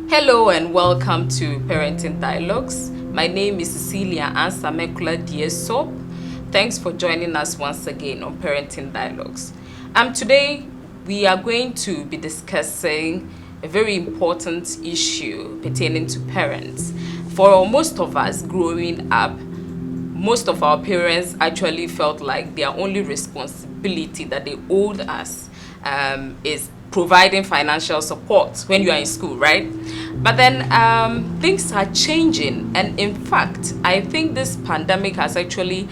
Hello and welcome to Parenting Dialogues. My name is Cecilia Ansamekula Diesop. Thanks for joining us once again on Parenting Dialogues. Today we are going to be discussing a very important issue pertaining to parents. For most of us growing up, most of our parents actually felt like their only responsibility that they owed us is providing financial support when you are in school, right? But then things are changing, and in fact, I think this pandemic has actually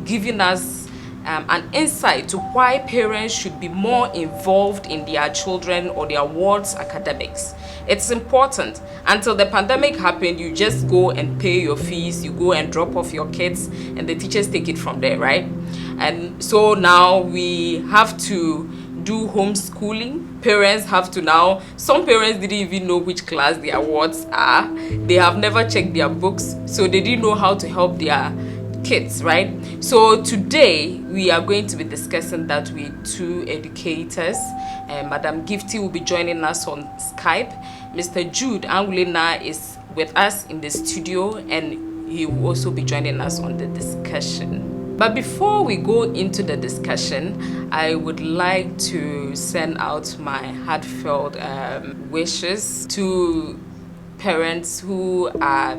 given us an insight to why parents should be more involved in their children or their ward's academics. It's important. Until the pandemic happened, you just go and pay your fees, you go and drop off your kids, and the teachers take it from there, right? And so now we have to do homeschooling. Parents have to now, some parents didn't even know which class their wards are. They have never checked their books, so they didn't know how to help their kids, right? So today we are going to be discussing that with two educators. Madam Gifty will be joining us on Skype. Mr. Jude Angulina is with us in the studio, and he will also be joining us on the discussion. But before we go into the discussion, I would like to send out my heartfelt wishes to parents who are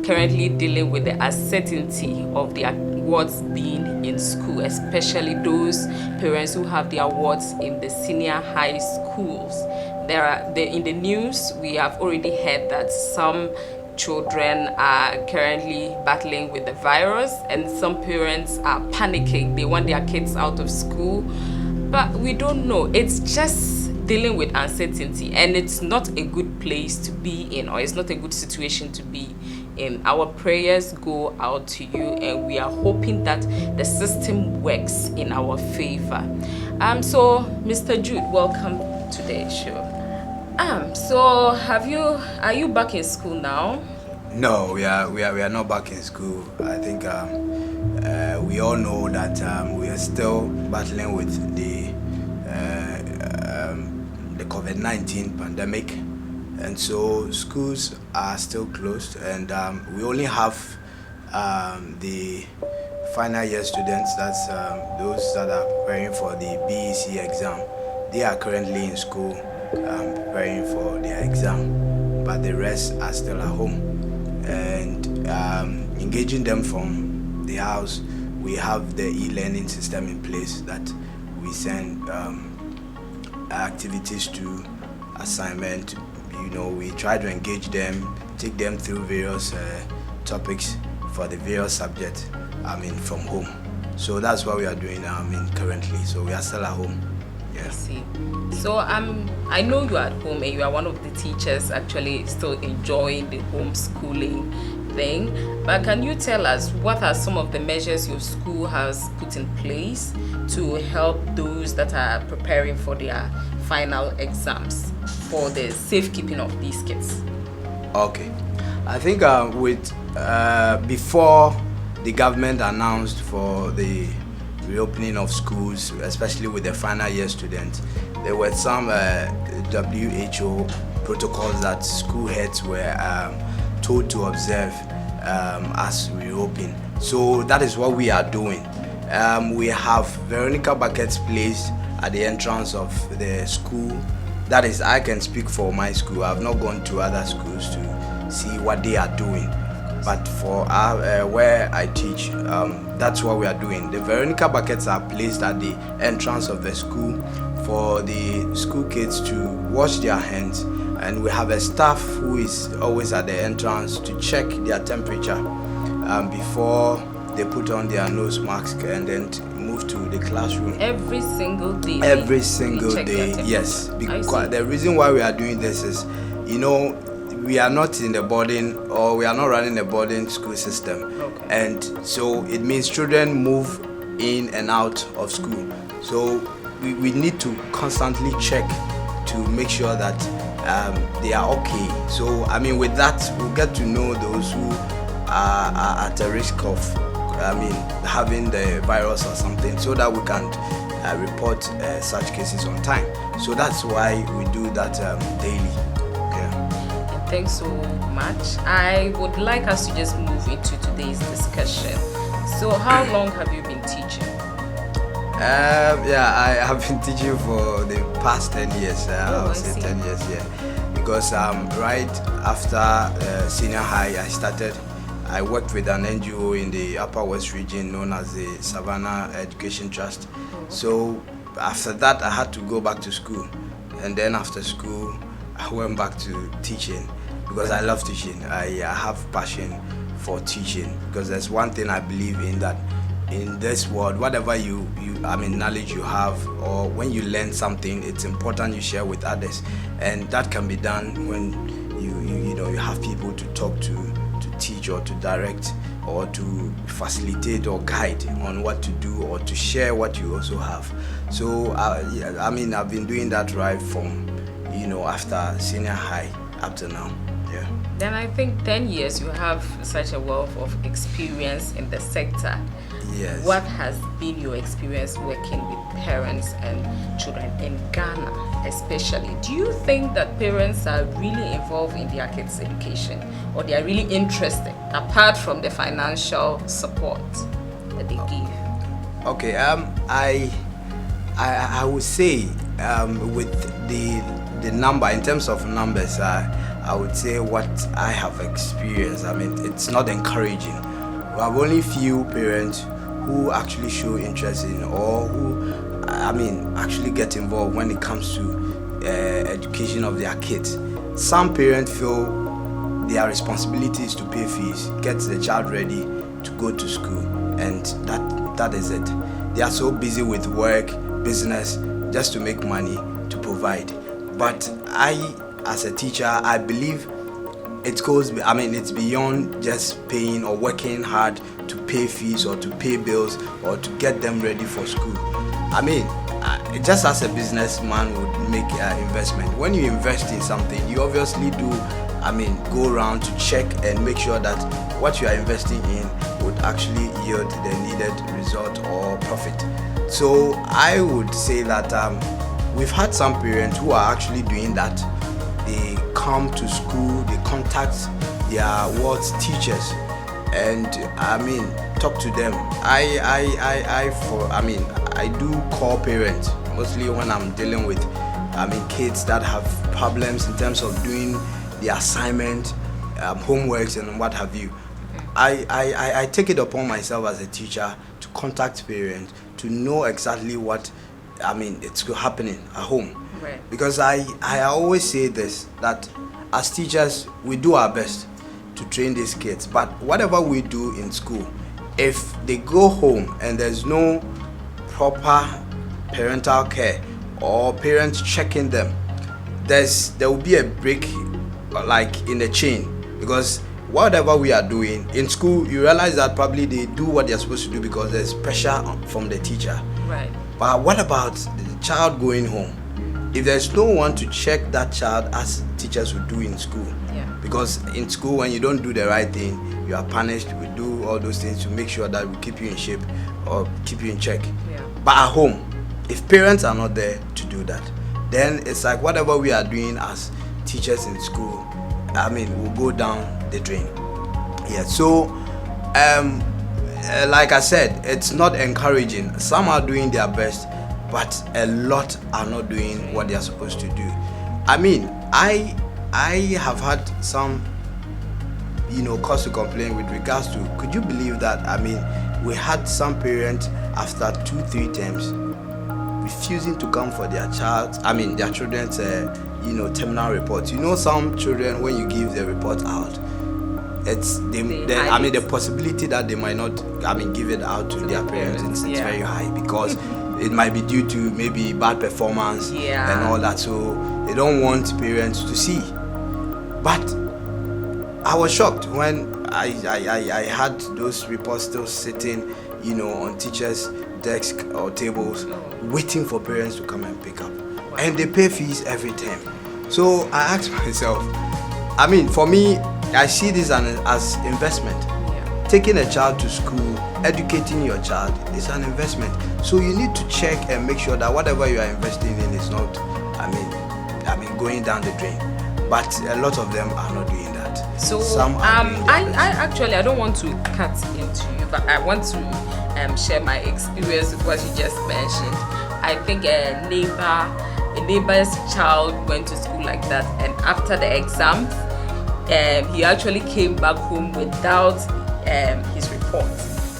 currently dealing with the uncertainty of their wards being in school, especially those parents who have their wards in the senior high schools. In the news, we have already heard that some children are currently battling with the virus, and some parents are panicking. They want their kids out of school, but we don't know. It's just dealing with uncertainty, and it's not a good place to be in, or it's not a good situation to be in. Our prayers go out to you, and we are hoping that the system works in our favor. So Mr. Jude, welcome to the show. So are you back in school now? No, we are not back in school. I think we all know that we are still battling with the COVID-19 pandemic, and so schools are still closed, and we only have the final year students. That's those that are preparing for the BEC exam. They are currently in school preparing for their exam, but the rest are still at home. And engaging them from the house, we have the e-learning system in place that we send activities to, assignment. We try to engage them, take them through various topics for the various subjects from home. So that's what we are doing currently. So we are still at home. Yeah. I see. So I know you are at home, and you are one of the teachers actually still enjoying the homeschooling thing. But can you tell us what are some of the measures your school has put in place to help those that are preparing for their final exams, for the safekeeping of these kids? Okay, I think before the government announced for the reopening of schools, especially with the final year students, there were some WHO protocols that school heads were told to observe as we reopen. So that is what we are doing. We have Veronica buckets placed at the entrance of the school. That is, I can speak for my school. I've not gone to other schools to see what they are doing. But for where I teach, that's what we are doing. The Veronica buckets are placed at the entrance of the school for the school kids to wash their hands, and we have a staff who is always at the entrance to check their temperature before they put on their nose mask and then move to the classroom. Every single day? Every single day, yes. Because the reason why we are doing this is, we are not in the boarding, or we are not running a boarding school system. Okay. And so it means children move in and out of school. So we need to constantly check to make sure that they are okay. So with that, we'll get to know those who are at a risk of having the virus or something, so that we can report such cases on time. So that's why we do that daily. Yeah. Thanks so much. I would like us to just move into today's discussion. So, how long have you been teaching? Yeah, I have been teaching for the past 10 years. I would say see. 10 years, yeah. Because right after senior high, I worked with an NGO in the Upper West region known as the Savannah Education Trust. So after that, I had to go back to school. And then after school, I went back to teaching because I love teaching. I have passion for teaching because there's one thing I believe in, that in this world, whatever knowledge you have, or when you learn something, it's important you share with others, and that can be done when you have people to talk to teach or to direct or to facilitate or guide on what to do or to share what you also have. So I've been doing that right from after senior high up to now. Yeah. Then I think 10 years you have such a wealth of experience in the sector. Yes. What has been your experience working with parents and children in Ghana especially? Do you think that parents are really involved in their kids' education, or they are really interested apart from the financial support that they give? Okay, I would say with the number, in terms of numbers, I would say what I have experienced, it's not encouraging. We have only few parents who actually show interest in, or who actually get involved when it comes to education of their kids. Some parents feel their responsibility is to pay fees, get the child ready to go to school, and that is it. They are so busy with work, business, just to make money to provide. But I, as a teacher, I believe it's beyond just paying or working hard to pay fees or to pay bills or to get them ready for school. Just as a businessman would make an investment. When you invest in something, you obviously do, go around to check and make sure that what you are investing in would actually yield the needed result or profit. So I would say that we've had some parents who are actually doing that. They come to school, they contact their wards teachers, and talk to them. I do call parents mostly when I'm dealing with kids that have problems in terms of doing the assignment, homeworks and what have you. I take it upon myself as a teacher to contact parents to know exactly what it's happening at home. Right. Because I always say this, that as teachers we do our best to train these kids, but whatever we do in school, if they go home and there's no proper parental care or parents checking them, there will be a break like in the chain. Because whatever we are doing in school, you realize that probably they do what they're supposed to do because there's pressure from the teacher. Right. But what about the child going home? If there's no one to check that child as teachers would do in school, because in school when you don't do the right thing, you are punished. We do all those things to make sure that we keep you in shape or keep you in check. But at home, if parents are not there to do that, then it's like whatever we are doing as teachers in school, will go down the drain. So like I said, it's not encouraging. Some are doing their best, but a lot are not doing what they are supposed to do. I have had some cause to complain with regards to, could you believe that we had some parents after 2-3 terms refusing to come for their children's terminal reports. Some children, when you give the report out, it's the possibility that they might not give it out to their parents, it's very high, because it might be due to maybe bad performance and all that, so they don't want parents to see. But I was shocked when I had those reports still sitting on teachers' desks or tables, waiting for parents to come and pick up. And they pay fees every time. So I asked myself, for me, I see this as investment. Taking a child to school, educating your child is an investment. So you need to check and make sure that whatever you are investing in is not, going down the drain. but a lot of them are not doing that. So some are doing their best. I don't want to cut into you, but I want to share my experience with what you just mentioned. I think a neighbor's child went to school like that, and after the exams, he actually came back home without his report,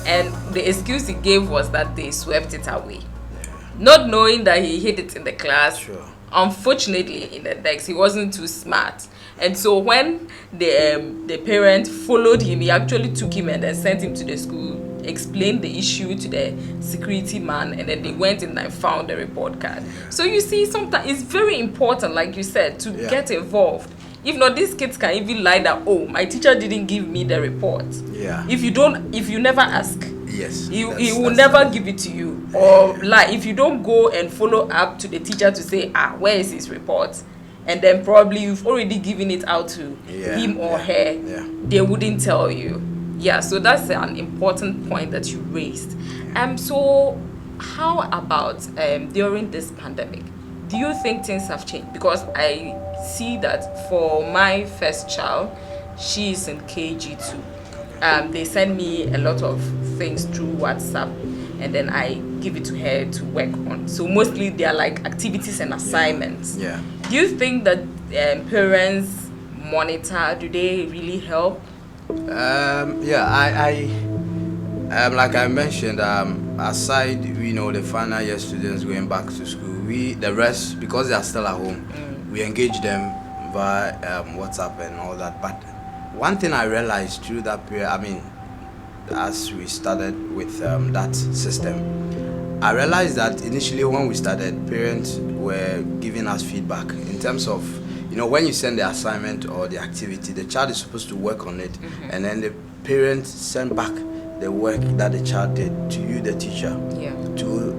and the excuse he gave was that they swept it away, not knowing that he hid it in the class. Sure. Unfortunately, in the desk, he wasn't too smart, and so when the parent followed him, he actually took him and then sent him to the school, explained the issue to the security man, and then they went and found the report card. So you see, sometimes it's very important, like you said, to get involved. If not, these kids can even lie that, oh, my teacher didn't give me the report. Yeah. If you never ask, yes, he will never give it to you. Or like, if you don't go and follow up to the teacher to say, where is his report? And then probably you've already given it out to him or her. Yeah. They wouldn't tell you. Yeah, so that's an important point that you raised. So how about during this pandemic? Do you think things have changed? Because I see that for my first child, she is in KG2. They send me a lot of things through WhatsApp, and then I give it to her to work on. So mostly they are like activities and assignments. Yeah. Do you think that parents monitor? Do they really help? Like I mentioned, aside the final year students going back to school, the rest, because they are still at home, we engage them via WhatsApp and all that. But one thing I realized through that period, as we started with that system, I realized that initially when we started, parents were giving us feedback in terms of, when you send the assignment or the activity, the child is supposed to work on it, and then the parents send back the work that the child did to you, the teacher,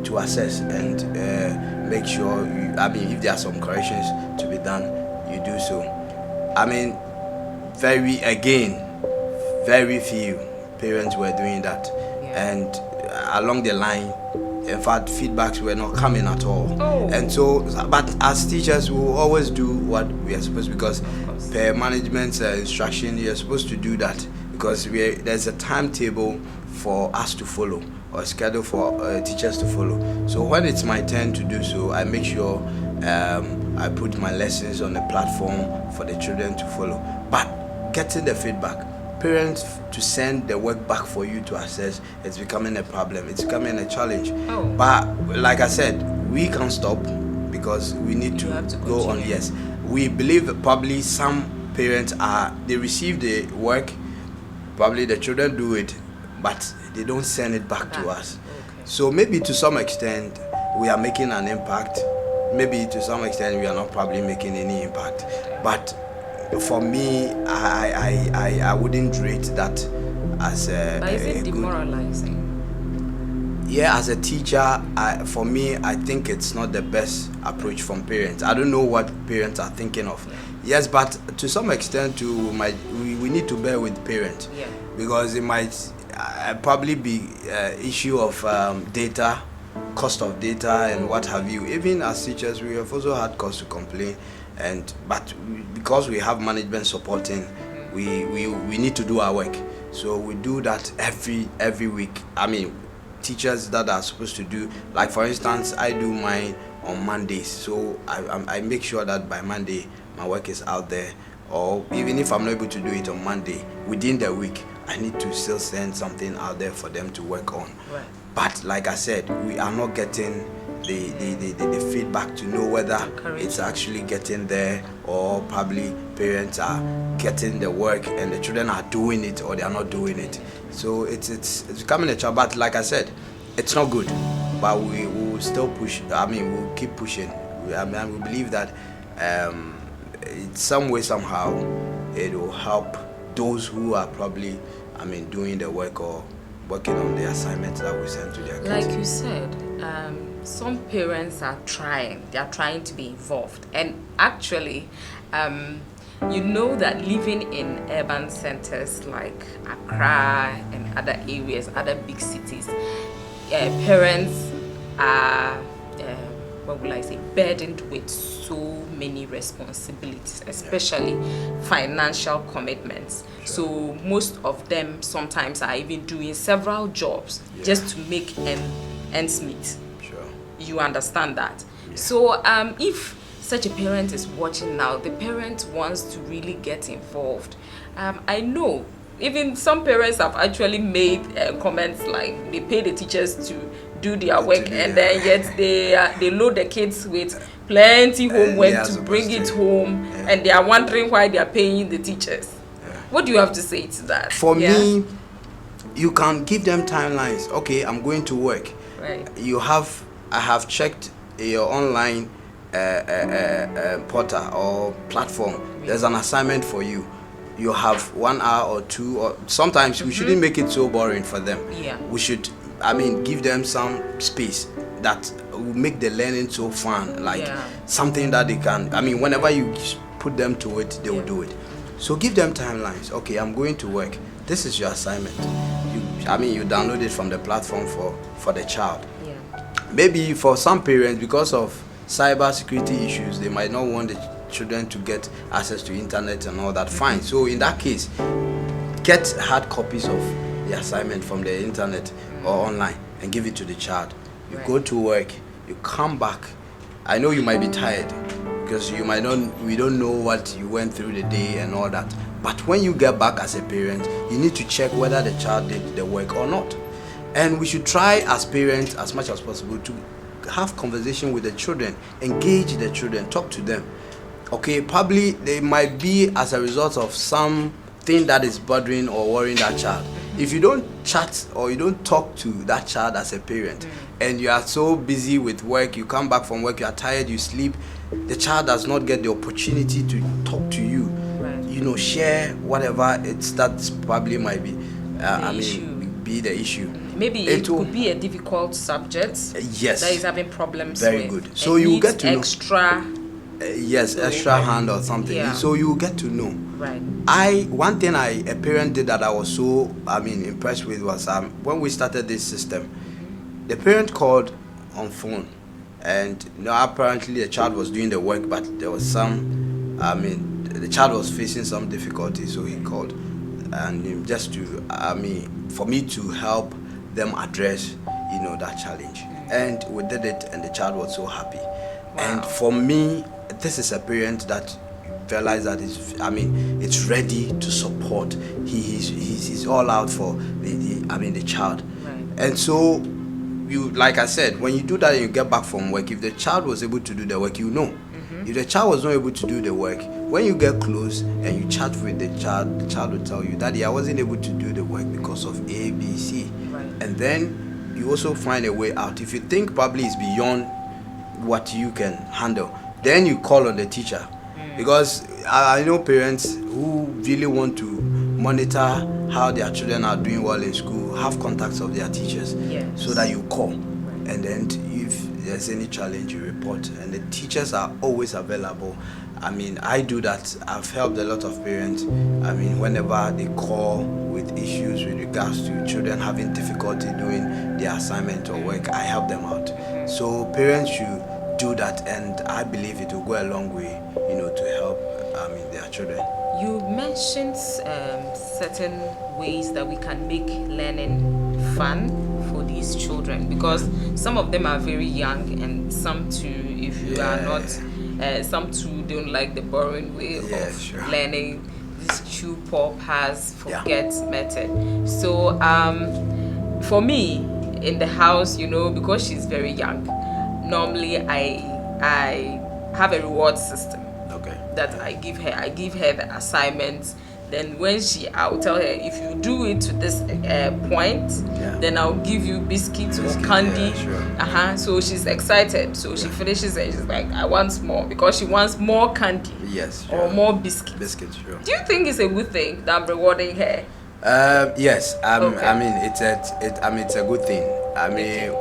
to assess and make sure if there are some corrections to be done, you do so. Very few parents were doing that, and along the line, in fact, feedbacks were not coming at all. And so, but as teachers, we will always do what we are supposed to, because per management's instruction, you are supposed to do that, because there's a timetable for us to follow, or a schedule for teachers to follow. So when it's my turn to do so, I make sure I put my lessons on the platform for the children to follow. But getting the feedback, parents to send the work back for you to assess, it's becoming a problem. It's becoming a challenge. But like I said, we can't stop, because we need to go on. Yes, we believe that probably some parents they receive the work, probably the children do it, but they don't send it back to us. So maybe to some extent we are making an impact. Maybe to some extent we are not probably making any impact. But for me, I wouldn't rate that as a. But is it demoralizing? As a teacher, for me, I think it's not the best approach from parents. I don't know what parents are thinking of. Yes, but to some extent, we need to bear with parents, because it might probably be issue of data, cost of data, and what have you. Even as teachers, we have also had cause to complain. But because we have management supporting, we need to do our work. So we do that every week. Teachers that are supposed to do, like for instance, I do mine on Mondays. So I make sure that by Monday my work is out there. Or even if I'm not able to do it on Monday, within the week, I need to still send something out there for them to work on. Right. But like I said, we are not getting the feedback to know whether it's actually getting there, or probably parents are getting the work and the children are doing it, or they are not doing it. So it's becoming a challenge. But like I said, it's not good, but we will still push. We'll keep pushing. We believe that in some way, somehow, it will help those who are probably doing the work or working on the assignments that we send to their kids. Like you said, some parents are trying. They are trying to be involved. And actually, you know that living in urban centers like Accra and other areas, other big cities, parents are what will I say, burdened with so many responsibilities, especially financial commitments. So most of them sometimes are even doing several jobs just to make ends meet. Sure. You understand that? So if such a parent is watching now, the parent wants to really get involved. I know even some parents have actually made comments like they pay the teachers to do their work, and then yet they load the kids with plenty homework to bring it home, and they are wondering why they are paying the teachers. What do you have to say to that? For me, you can give them timelines. Okay, I'm going to work. Right. I have checked your online portal or platform. There's an assignment for you. You have 1 hour or 2, or sometimes we shouldn't make it so boring for them. We should, give them some space that will make the learning so fun, like something that they can, whenever you put them to it, they will do it. So give them timelines. Okay, I'm going to work. This is your assignment. You download it from the platform for the child. Maybe for some parents, because of cyber security issues, they might not want the children to get access to internet and all that. Fine. So in that case, get hard copies of the assignment from the internet or online and give it to the child. You go to work, you come back. I know you might be tired because we don't know what you went through the day and all that. But when you get back as a parent, you need to check whether the child did the work or not. And we should try as parents as much as possible to have conversation with the children, engage the children, talk to them. Okay, probably they might be as a result of something that is bothering or worrying that child. If you don't chat or you don't talk to that child as a parent, and you are so busy with work, you come back from work, you are tired, you sleep, the child does not get the opportunity to talk to you, share whatever that probably might be the issue. Maybe it could be a difficult subject that is having problems very with. Good. So you get to extra extra hand or something. So you get to know. Right. One thing a parent did that I was so impressed with was when we started this system, the parent called on phone, and apparently the child was doing the work, but there was the child was facing some difficulty, so he called, and just to for me to help them address that challenge, and we did it, and the child was so happy. And for me, this is a parent that realized that it's ready to support. He's all out for the child. And so you, like I said, when you do that and you get back from work, if the child was able to do the work, if the child was not able to do the work, when you get close and you chat with the child will tell you, Daddy, I wasn't able to do the work because of A, B, C. And then you also find a way out. If you think probably it's beyond what you can handle, then you call on the teacher. Because I know parents who really want to monitor how their children are doing well in school, have contacts of their teachers, so that you call. And then if there's any challenge, you report. And the teachers are always available. I do that. I've helped a lot of parents. Whenever they call with issues with regards to children having difficulty doing their assignment or work, I help them out. So parents should do that, and I believe it will go a long way, to help their children. You mentioned certain ways that we can make learning fun for these children, because some of them are very young, and some too, if you are not, some too don't like the boring way of learning. This chew pop has forget method. So for me in the house, because she's very young, normally I have a reward system that I give her. I give her the assignments. Then when I'll tell her, if you do it to this point, then I'll give you biscuits or candy. So she's excited. So she finishes and she's like, I want more, because she wants more candy. Or more biscuits. Do you think it's a good thing that I'm rewarding her? Yes. It's a good thing.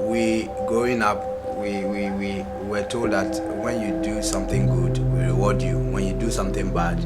We growing up, we were told that when you do something good, we reward you. When you do something bad,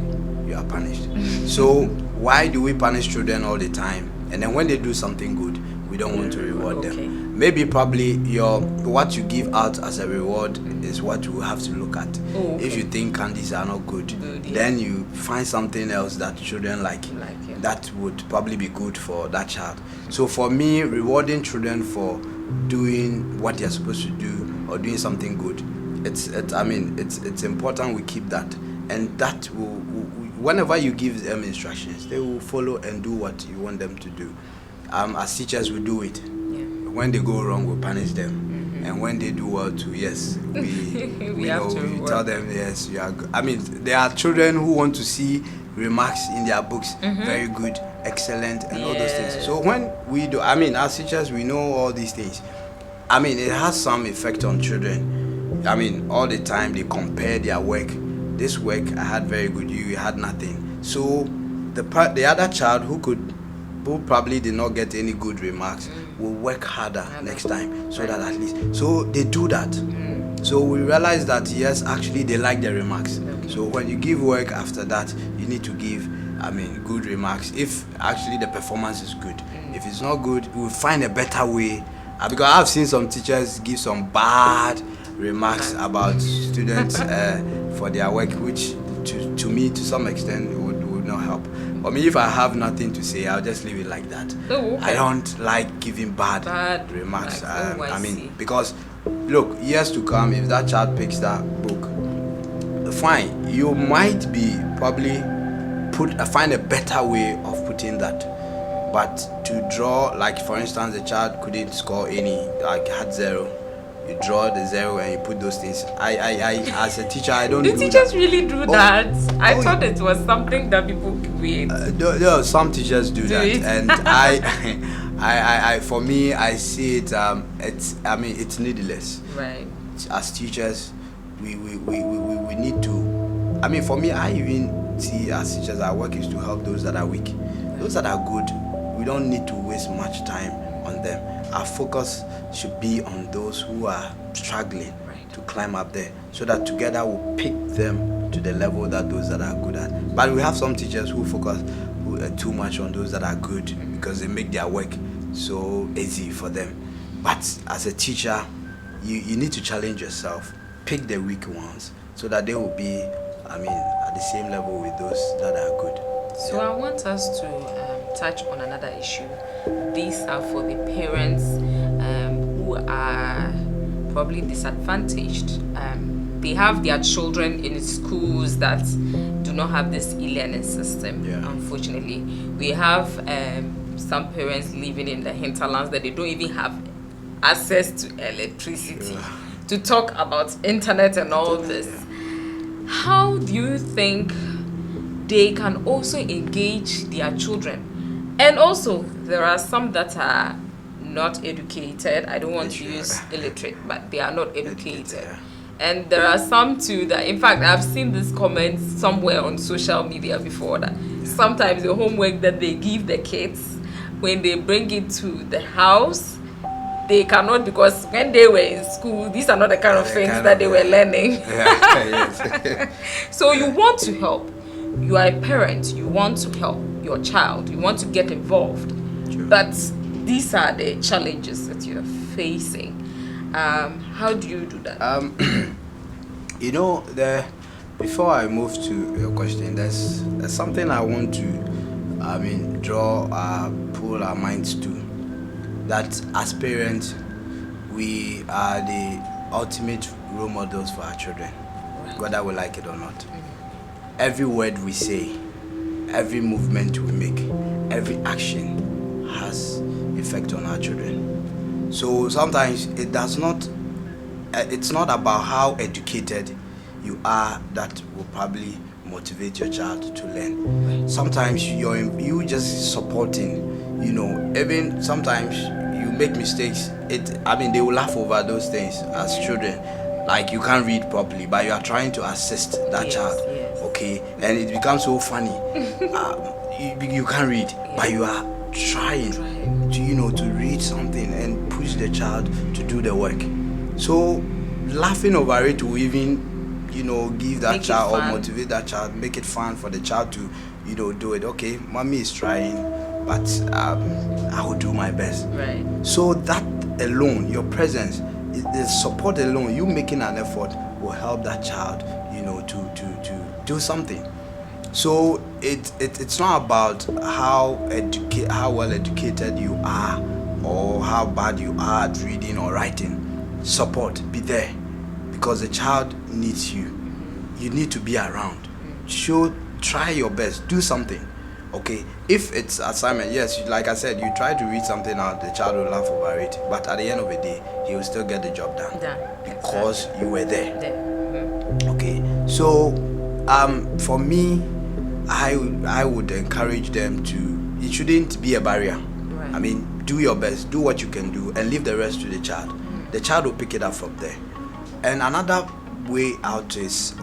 you are punished. So why do we punish children all the time? And then when they do something good, we don't want to reward Okay. them. Maybe probably what you give out as a reward is what you have to look at. Oh, okay. If you think candies are not good, yeah. then you find something else that children like yeah. that would probably be good for that child. So for me, rewarding children for doing what they're supposed to do or doing something good, it's important we keep that, and that will whenever you give them instructions, they will follow and do what you want them to do. As teachers, we do it. Yeah. When they go wrong, we punish them, and when they do well too, yes, we tell them, yes, you are good. I mean, there are children who want to see remarks in their books, very good, excellent, and all those things. So when we do, I mean, as teachers, we know all these things. I mean, it has some effect on children. I mean, all the time they compare their work. This work I had very good, you had nothing. So the other child who probably did not get any good remarks will work harder next time, so that at least. So they do that. So we realize that yes, actually they like the remarks. So when you give work after that, you need to give, good remarks. If actually the performance is good, if it's not good, we'll find a better way. Because I've seen some teachers give some bad remarks about students for their work, which to me, to some extent, would not help. But me, if I have nothing to say, I'll just leave it like that. Oh, okay. I don't like giving bad remarks. Because look, years to come, if that child picks that book, fine, you might be probably find a better way of putting that. But to draw, like for instance, the child couldn't score any, like had 0. You draw the 0 and you put those things. I as a teacher, I don't. The do teachers that. really do that. I thought it was something that people create. No, some teachers do that, it? and I for me, I see it. It's needless. Right. As teachers, we need to. I mean, for me, I even see as teachers, our work is to help those that are weak, those that are good. We don't need to waste much time on them. Our focus should be on those who are struggling to climb up there, so that together we'll pick them to the level that those that are good at. But we have some teachers who focus too much on those that are good because they make their work so easy for them. But as a teacher, you need to challenge yourself, pick the weak ones, so that they will be, at the same level with those that are good. So I want us to touch on another issue. These are for the parents who are probably disadvantaged. They have their children in schools that do not have this e-learning system. Unfortunately, we have some parents living in the hinterlands that they don't even have access to electricity. To talk about internet and all this, how do you think they can also engage their children? And also, there are some that are not educated. I don't want to use illiterate, but they are not educated. And there are some too that, in fact, I've seen this comment somewhere on social media before, that sometimes the homework that they give the kids, when they bring it to the house, they cannot, because when they were in school, these are not the kind of things that they were learning. So you want to help. You are a parent, you want to help your child, you want to get involved. But these are the challenges that you're facing. How do you do that? Before I move to your question, there's something I want to pull our minds to. That as parents, we are the ultimate role models for our children, whether we like it or not. Every word we say, every movement we make, every action has effect on our children. So sometimes it's not about how educated you are that will probably motivate your child to learn. Sometimes you just supporting, even sometimes you make mistakes. They will laugh over those things as children. Like you can't read properly, but you are trying to assist that child. Okay, and it becomes so funny. You can't read, but you are trying to read something and push the child to do the work. So laughing over it will even give that child or motivate that child, make it fun for the child to do it. Okay, mommy is trying, but I will do my best. Right. So that alone, your presence, the support alone, you making an effort will help that child, to do something. So it's not about how well educated you are or how bad you are at reading or writing. Support, be there, because the child needs you. You need to be around. Try your best, do something. Okay, if it's assignment, yes, like I said, you try to read something out, the child will laugh over it, but at the end of the day, he will still get the job done because you were there. Okay, so for me, I would encourage them to. It shouldn't be a barrier. Right. I mean, do your best, do what you can do, and leave the rest to the child. The child will pick it up from there. And another way out is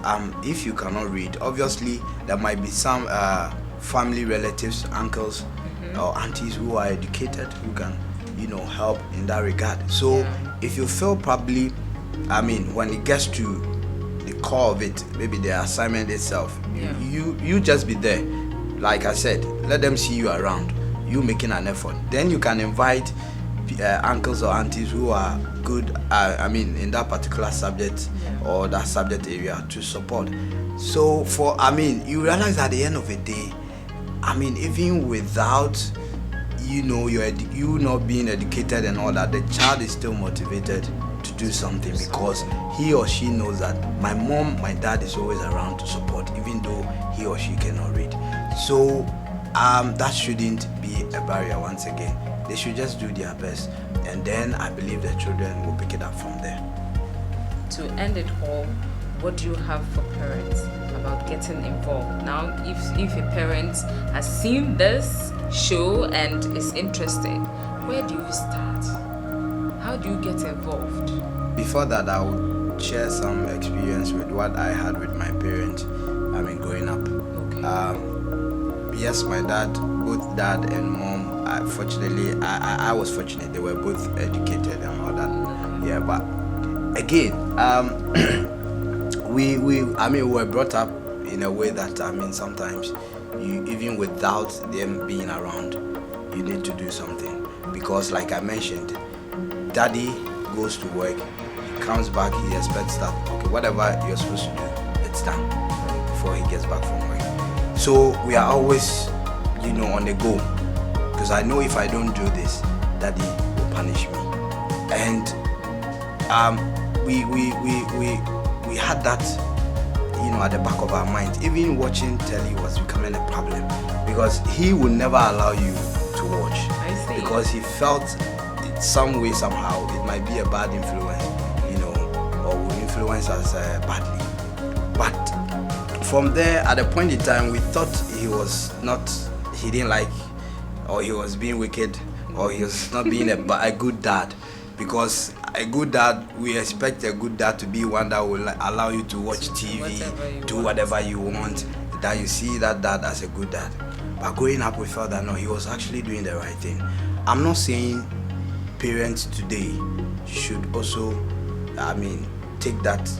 if you cannot read, obviously there might be some family relatives, uncles or aunties who are educated who can help in that regard. So if you feel probably, when it gets to the core of it, maybe the assignment itself, you just be there. Like I said, let them see you around, you making an effort. Then you can invite uncles or aunties who are good in that particular subject or that subject area to support. So you realize at the end of the day, even without you not being educated and all that, the child is still motivated to do something because he or she knows that my mom, my dad is always around to support, even though he or she cannot read. So that shouldn't be a barrier. Once again, they should just do their best, and then I believe the children will pick it up from there. To end it all, what do you have for parents about getting involved? Now, if a parent has seen this show and is interested, where do you start? How do you get involved? Before that, I would share some experience with what I had with my parents, growing up. Okay. Yes, my dad, both dad and mom, fortunately, I was fortunate. They were both educated and all that. Yeah, but again, we were brought up in a way that sometimes you, even without them being around, you need to do something, because like I mentioned, daddy goes to work, he comes back, he expects that whatever you're supposed to do, it's done before he gets back from work. So we are always on the go, because I know if I don't do this, daddy will punish me. And we had that at the back of our minds. Even watching telly was becoming a problem, because he would never allow you to watch. I see. Because he felt it some way, somehow it might be a bad influence, or will influence us badly. But from there, at a point in time, we thought he didn't like, or he was being wicked, or he was not being a good dad. Because a good dad, we expect a good dad to be one that will allow you to watch TV, do whatever you want, that you see that dad as a good dad. But growing up, we felt that no, he was actually doing the right thing. I'm not saying parents today should also, take that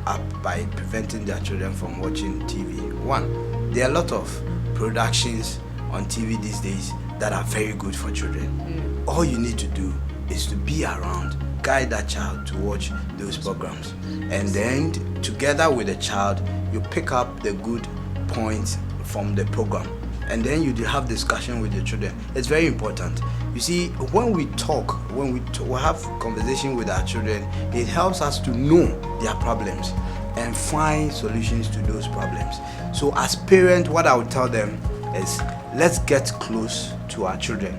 up by preventing their children from watching TV. One, there are a lot of productions on TV these days that are very good for children. All you need to do is to be around, guide that child to watch those programs, and then together with the child, you pick up the good points from the program, and then you have discussion with your children. It's very important. You see, when we talk, we have conversation with our children, it helps us to know their problems and find solutions to those problems. So as parents, what I would tell them is, let's get close to our children.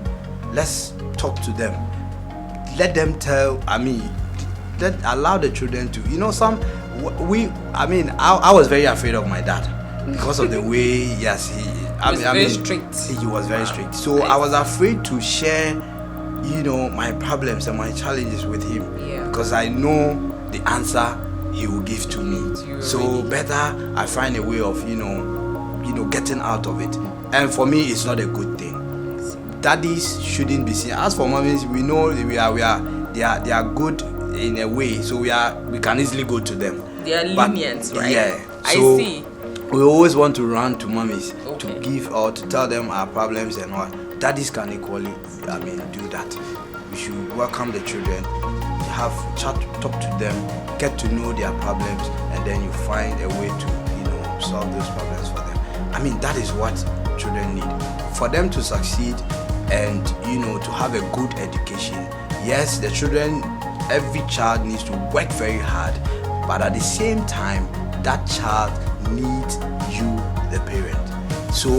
Let's talk to them. Let them allow the children to, I was very afraid of my dad because of the way, yes, he was strict. He was very strict. So I was afraid to share, my problems and my challenges with him, because I know the answer he will give to me. So better I find a way of, getting out of it. And for me, it's not a good thing. Daddies shouldn't be seen. As for mommies, we know they are good in a way, so we can easily go to them. They are lenient, right? Yeah. I see. we always want to run to mommies Okay. to give or to tell them our problems and what. Daddies can equally, do that. We should welcome the children, have chat, talk to them, get to know their problems, and then you find a way to, solve those problems for them. That is what children need. For them to succeed and, to have a good education. Yes, the children, every child needs to work very hard, but at the same time, that child needs you, the parent. So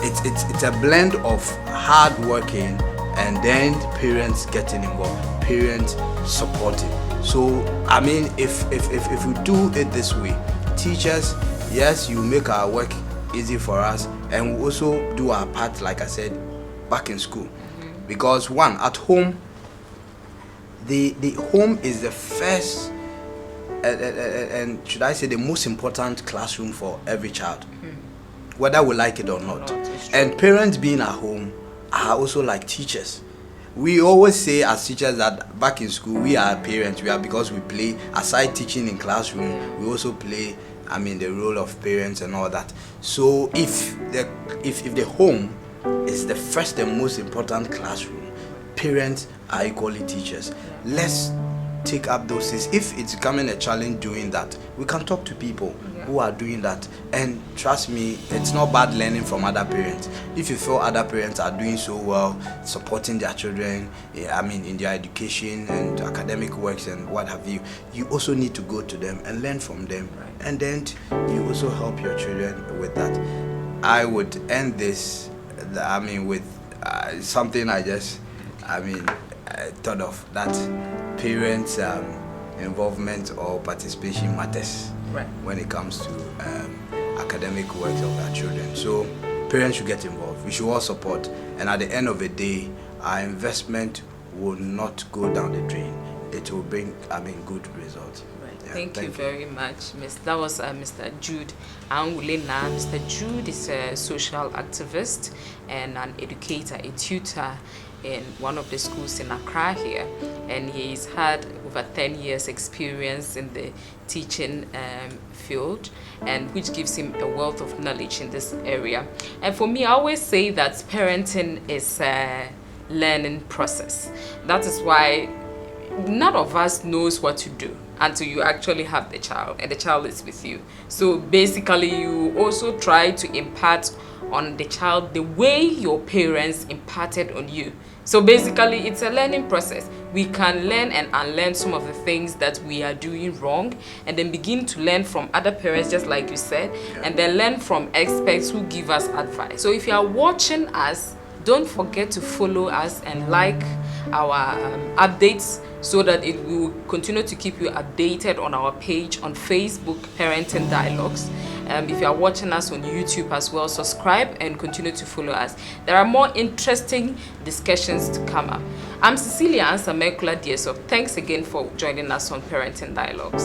it's a blend of hard working and then parents getting involved, parents supporting. So if we do it this way, teachers, yes, you make our work easy for us, and we also do our part, like I said, back in school. Because one, at home, the home is the first and should I say the most important classroom for every child, whether we like it or not. And parents being at home are also like teachers. We always say as teachers that back in school we are parents. We are, because we play, aside teaching in classroom, we also play the role of parents and all that. So if the home is the first and most important classroom, parents are equally teachers. Let's take up those things. If it's becoming a challenge doing that, we can talk to people who are doing that. And trust me, it's not bad learning from other parents. If you feel other parents are doing so well, supporting their children, in their education and academic works and what have you, you also need to go to them and learn from them. And then you also help your children with that. I would end this, with something I just, thought of, that parents' involvement or participation matters when it comes to academic works of our children. So parents should get involved. We should all support, and at the end of the day, our investment will not go down the drain. It will bring good results. Yeah, thank you very much, That was Mr. Jude Angulena. Mr. Jude is a social activist and an educator, a tutor in one of the schools in Accra here, and he's had over 10 years experience in the teaching field, and which gives him a wealth of knowledge in this area. And for me, I always say that parenting is a learning process. That is why none of us knows what to do until you actually have the child and the child is with you. So basically, you also try to impart on the child the way your parents imparted on you. So basically, it's a learning process. We can learn and unlearn some of the things that we are doing wrong, and then begin to learn from other parents, just like you said, and then learn from experts who give us advice. So if you are watching us, don't forget to follow us and like our updates, so that it will continue to keep you updated on our page on Facebook, Parenting Dialogues. If you are watching us on YouTube as well, subscribe and continue to follow us. There are more interesting discussions to come up. I'm Cecilia Ansa Mekula Diesop. Thanks again for joining us on Parenting Dialogues.